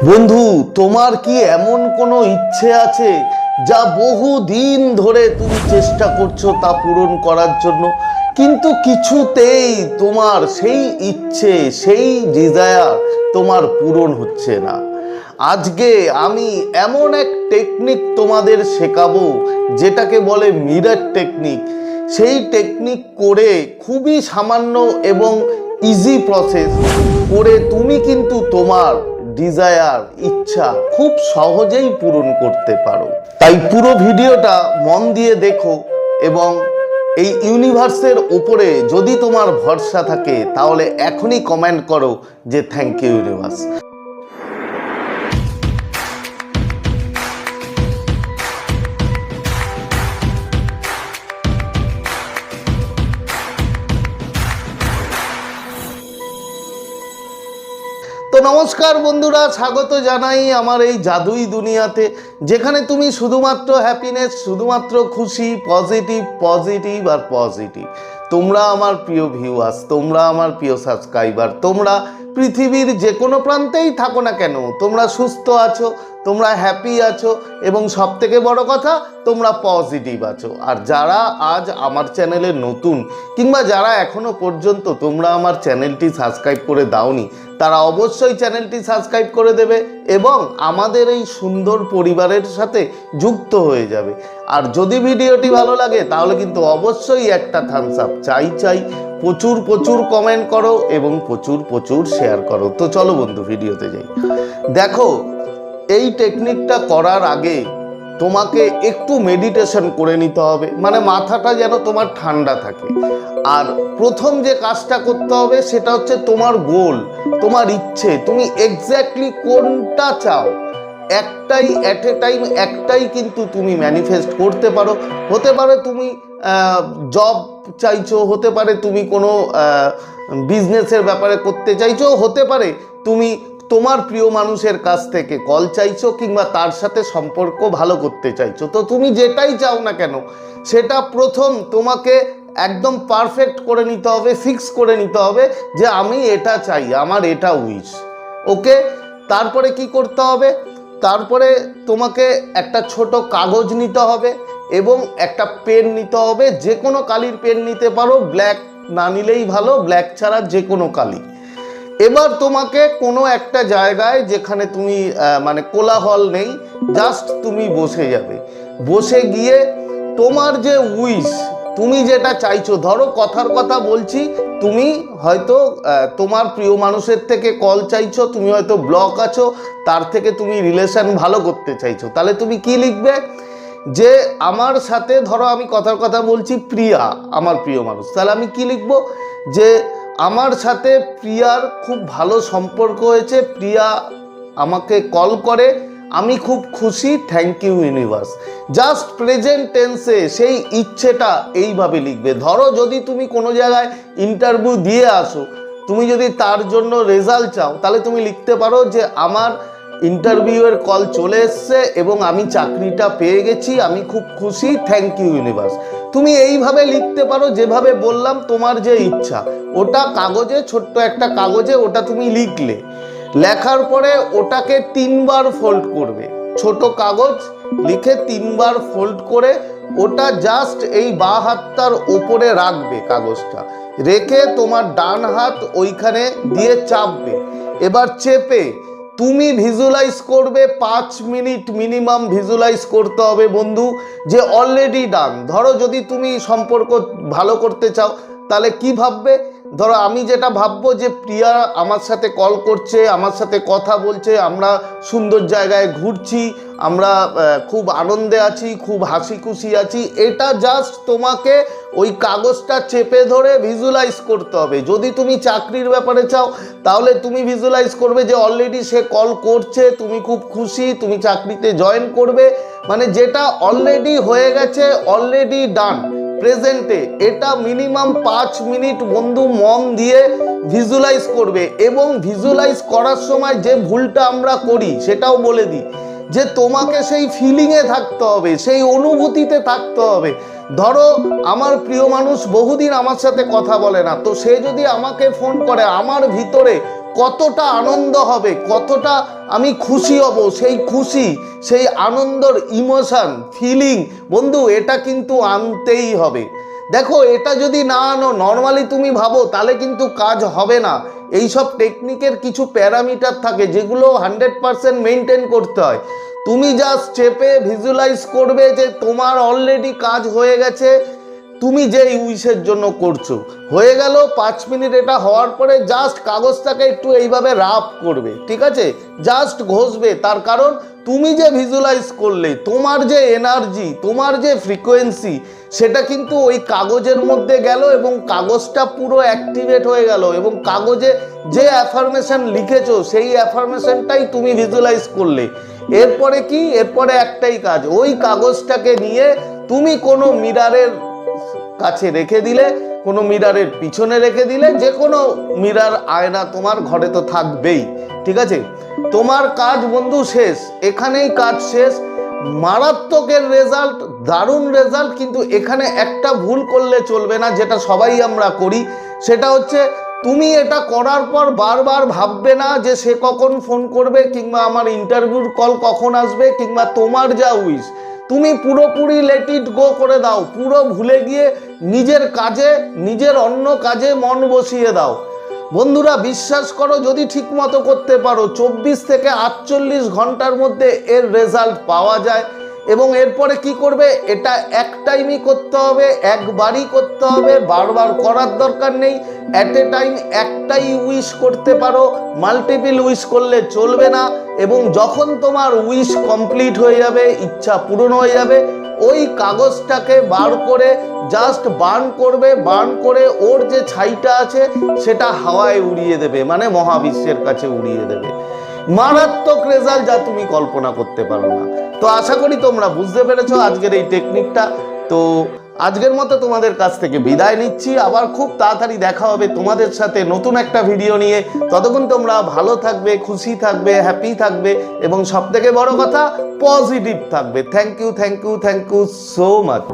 বন্ধু, তোমার কি এমন কোনো ইচ্ছে আছে যা বহুদিন ধরে তুমি চেষ্টা করছো তা পূরণ করার জন্য, কিন্তু কিছুতেই তোমার সেই ইচ্ছে, সেই ডিজায়ার তোমার পূরণ হচ্ছে না? আজকে আমি এমন এক টেকনিক তোমাদের শেখাবো যেটাকে বলে মিরর টেকনিক। সেই টেকনিক করে খুবই সামান্য এবং ইজি প্রসেস করে তুমি কিন্তু তোমার ডিজায়ার, ইচ্ছা খুব সহজেই পূরণ করতে পারো। তাই পুরো ভিডিওটা মন দিয়ে দেখো এবং এই ইউনিভার্সের উপরে যদি তোমার ভরসা থাকে তাহলে এখনই কমেন্ট করো যে থ্যাংক ইউ ইউনিভার্স। তো নমস্কার বন্ধুরা, স্বাগত জানাই আমার এই জাদুই দুনিয়াতে, যেখানে তুমি শুধুমাত্র হ্যাপিনেস, শুধুমাত্র খুশি, পজিটিভ পজিটিভ আর পজিটিভ। তোমরা আমার প্রিয় ভিউয়ার্স, তোমরা আমার প্রিয় সাবস্ক্রাইবার, তোমরা পৃথিবীর যে কোনো প্রান্তেই থাকো না কেন, তোমরা সুস্থ আছো, তোমরা হ্যাপি আছো এবং সবথেকে বড় কথা তোমরা পজিটিভ আছো। আর যারা আজ আমার চ্যানেলে নতুন কিংবা যারা এখনো পর্যন্ত তোমরা আমার চ্যানেলটি সাবস্ক্রাইব করে দাওনি, তারা অবশ্যই চ্যানেলটি সাবস্ক্রাইব করে দেবে এবং আমাদের এই সুন্দর পরিবারের সাথে যুক্ত হয়ে যাবে। আর যদি ভিডিওটি ভালো লাগে তাহলে কিন্তু অবশ্যই একটা থামস আপ চাই। প্রচুর প্রচুর কমেন্ট করো এবং প্রচুর প্রচুর শেয়ার করো। তো চলো বন্ধু, ভিডিওতে যাই। দেখো, এই টেকনিকটা করার আগে তোমাকে একটু মেডিটেশন করে নিতে হবে, মানে মাথাটা যেন তোমার ঠান্ডা থাকে। আর প্রথম যে কাজটা করতে হবে সেটা হচ্ছে তোমার গোল, তোমার ইচ্ছে, তুমি এক্স্যাক্টলি কোনটা চাও। একটাই অ্যাট এ টাইম একটাই কিন্তু তুমি ম্যানিফেস্ট করতে পারো। হতে পারে তুমি জব চাইছো, হতে পারে তুমি কোনো বিজনেসের ব্যাপারে করতে চাইছো, হতে পারে তুমি তোমার প্রিয় মানুষের কাছ থেকে কল চাইছো কিংবা তার সাথে সম্পর্ক ভালো করতে চাইছো। তো তুমি যেটাই চাও না কেন সেটা প্রথম তোমাকে একদম পারফেক্ট করে নিতে হবে, ফিক্স করে নিতে হবে যে আমি এটা চাই, আমার এটা উইশ। ওকে, তারপরে কি করতে হবে? তারপরে তোমাকে একটা ছোট কাগজ নিতে হবে এবং একটা পেন নিতে হবে। যে কোনো কালির পেন নিতে পারো, ব্ল্যাক না নিলেই ভালো, ব্ল্যাক ছাড়া যে কোনো কালি। এবার তোমাকে কোনো একটা জায়গায় যেখানে তুমি মানে কোলাহল নেই, জাস্ট তুমি বসে যাবে। বসে গিয়ে তোমার যে উইশ, তুমি যেটা চাইছো, ধরো কথার কথা বলছি, তুমি হয়তো তোমার প্রিয় মানুষের থেকে কল চাইছো, তুমি হয়তো ব্লক আছো, তার থেকে তুমি রিলেশন ভালো করতে চাইছো। তাহলে তুমি কি লিখবে? যে আমার সাথে, ধরো আমি কথার কথা বলছি, প্রিয়া আমার প্রিয় মানুষ, তাহলে আমি কি লিখবো? যে আমার সাথে প্রিয়ার খুব ভালো সম্পর্ক হয়েছে, প্রিয়া আমাকে কল করে, আমি খুব খুশি, thank you universe. Just present টেন্সে সেই ইচ্ছেটা এইভাবে লিখবে। ধরো যদি তুমি কোনো জায়গায় ইন্টারভিউ দিয়ে আসো, তুমি যদি তার জন্য রেজাল্ট চাও, তাহলে তুমি লিখতে পারো যে আমার ইন্টারভিউয়ের কল চলে এসছে এবং আমি চাকরিটা পেয়ে গেছি, আমি খুব খুশি, থ্যাংক ইউ ইউনিভার্স। তুমি এইভাবে লিখতে পারো যেভাবে বললাম। তোমার যে ইচ্ছা ওটা কাগজে, ছোট্ট একটা কাগজে ওটা তুমি লিখলে। লেখার পরে ওটাকে 3 বার ফোল্ড করবে। ছোট কাগজ লিখে 3 বার ফোল্ড করে ওটা জাস্ট এই বাঁ হাতটার ওপরে রাখবে। কাগজটা রেখে তোমার ডান হাত ওইখানে দিয়ে চাপবে। এবার চেপে তুমি ভিজুয়ালাইজ করবে, 5 মিনিট মিনিমাম ভিজুয়ালাইজ করতে হবে বন্ধু, যে অলরেডি ডান। ধরো যদি তুমি সম্পর্ক ভালো করতে চাও তাহলে কি ভাববে? ধরো আমি যেটা ভাববো যে প্রিয়া আমার সাথে কল করছে, আমার সাথে কথা বলছে, আমরা সুন্দর জায়গায় ঘুরছি, আমরা খুব আনন্দে আছি, খুব হাসি খুশি আছি। এটা জাস্ট তোমাকে ওই কাগজটা চেপে ধরে ভিজুয়ালাইজ করতে হবে। যদি তুমি চাকরির ব্যাপারে চাও তাহলে তুমি ভিজুয়ালাইজ করবে যে অলরেডি সে কল করছে, তুমি খুব খুশি, তুমি চাকরিতে জয়েন করবে, মানে যেটা অলরেডি হয়ে গেছে, অলরেডি ডান, প্রেজেন্টে। এটা মিনিমাম 5 মিনিট বন্ধু মন দিয়ে ভিজুয়ালাইজ করবে। এবং ভিজুয়ালাইজ করার সময় যে ভুলটা আমরা করি সেটাও বলে দিই, যে তোমাকে সেই ফিলিংয়ে থাকতে হবে, সেই অনুভূতিতে থাকতে হবে। ধরো আমার প্রিয় মানুষ বহুদিন আমার সাথে কথা বলে না, তো সে যদি আমাকে ফোন করে, আমার ভিতরে কতটা আনন্দ হবে, কতটা আমি খুশি হব, সেই খুশি, সেই আনন্দর ইমোশন, ফিলিং বন্ধু, এটা কিন্তু আনতেই হবে। দেখো, এটা যদি না আনো, নর্মালি তুমি ভাবো, তাহলে কিন্তু কাজ হবে না। এইসব টেকনিকের কিছু প্যারামিটার থাকে যেগুলো 100% মেনটেন করতে হয়। তুমি জাস্ট চেপে ভিজুয়ালাইজ করবে যে তোমার অলরেডি কাজ হয়ে গেছে, তুমি যে উইশের জন্য করছো হয়ে গেল। 5 মিনিট এটা হওয়ার পরে জাস্ট কাগজটাকে একটু এইভাবে রাফ করবে, ঠিক আছে, জাস্ট ঘষবে। তার কারণ তুমি যে ভিজুয়ালাইজ করলে, তোমার যে এনার্জি, তোমার যে ফ্রিকোয়েন্সি, সেটা কিন্তু ওই কাগজের মধ্যে গেল এবং কাগজটা পুরো অ্যাক্টিভেট হয়ে গেল, এবং কাগজে যে অ্যাফার্মেশন লিখেছো সেই অ্যাফার্মেশনটাই তুমি ভিজুয়ালাইজ করলে। এরপরে কি, এরপরে একটাই কাজ, ওই কাগজটাকে নিয়ে তুমি কোনো মিররের কাছে রেখে দিলে, কোনো মিররের পিছনে রেখে দিলে, যে কোনো মিরর, আয়না তোমার ঘরে তো থাকবেই, ঠিক আছে। তোমার কাজ বন্ধু শেষ, এখানেই কাজ শেষ। মারাত্মকের রেজাল্ট, দারুণ রেজাল্ট। কিন্তু এখানে একটা ভুল করলে চলবে না, যেটা সবাই আমরা করি, সেটা হচ্ছে তুমি এটা করার পর বারবার ভাববে না যে সে কখন ফোন করবে, কিংবা আমার ইন্টারভিউর কল কখন আসবে, কিংবা তোমার যা উইশ, তুমি পুরোপুরি লেট ইট গো করে দাও, পুরো ভুলে গিয়ে নিজের কাজে, নিজের অন্য কাজে মন বসিয়ে দাও। বন্ধুরা, বিশ্বাস করো, যদি ঠিক মতো করতে পারো, 24 থেকে 48 ঘন্টার মধ্যে এর রেজাল্ট পাওয়া যায়। এবং এরপরে কি করবে, এটা এক টাইমই করতে হবে, একবারই করতে হবে, বারবার করার দরকার নেই। অ্যাট এ টাইম একটাই উইশ করতে পারো, মাল্টিপল উইশ করলে চলবে না। এবং যখন তোমার উইশ কমপ্লিট হয়ে যাবে, ইচ্ছা পূরণ হয়ে যাবে, ওই কাগজটাকে বার করে জাস্ট বার্ন করবে, বার্ন করে ওর যে ছাইটা আছে সেটা হাওয়ায় উড়িয়ে দেবে, মানে মহাবিশ্বের কাছে উড়িয়ে দেবে। মারাত্মক রেজাল্ট, যা তুমি কল্পনা করতে পারো না। তো আশা করি তোমরা বুঝতে পেরেছো আজকের এই টেকনিকটা। তো আজকের মতো তোমাদের কাছ থেকে বিদায় নিচ্ছি। আবার খুব তাড়াতাড়ি দেখা হবে তোমাদের সাথে নতুন একটা ভিডিও নিয়ে। ততক্ষণ তোমরা ভালো থাকবে, খুশি থাকবে, হ্যাপি থাকবে, এবং সব থেকে বড় কথা, পজিটিভ থাকবে। Thank you, thank you, thank you so much.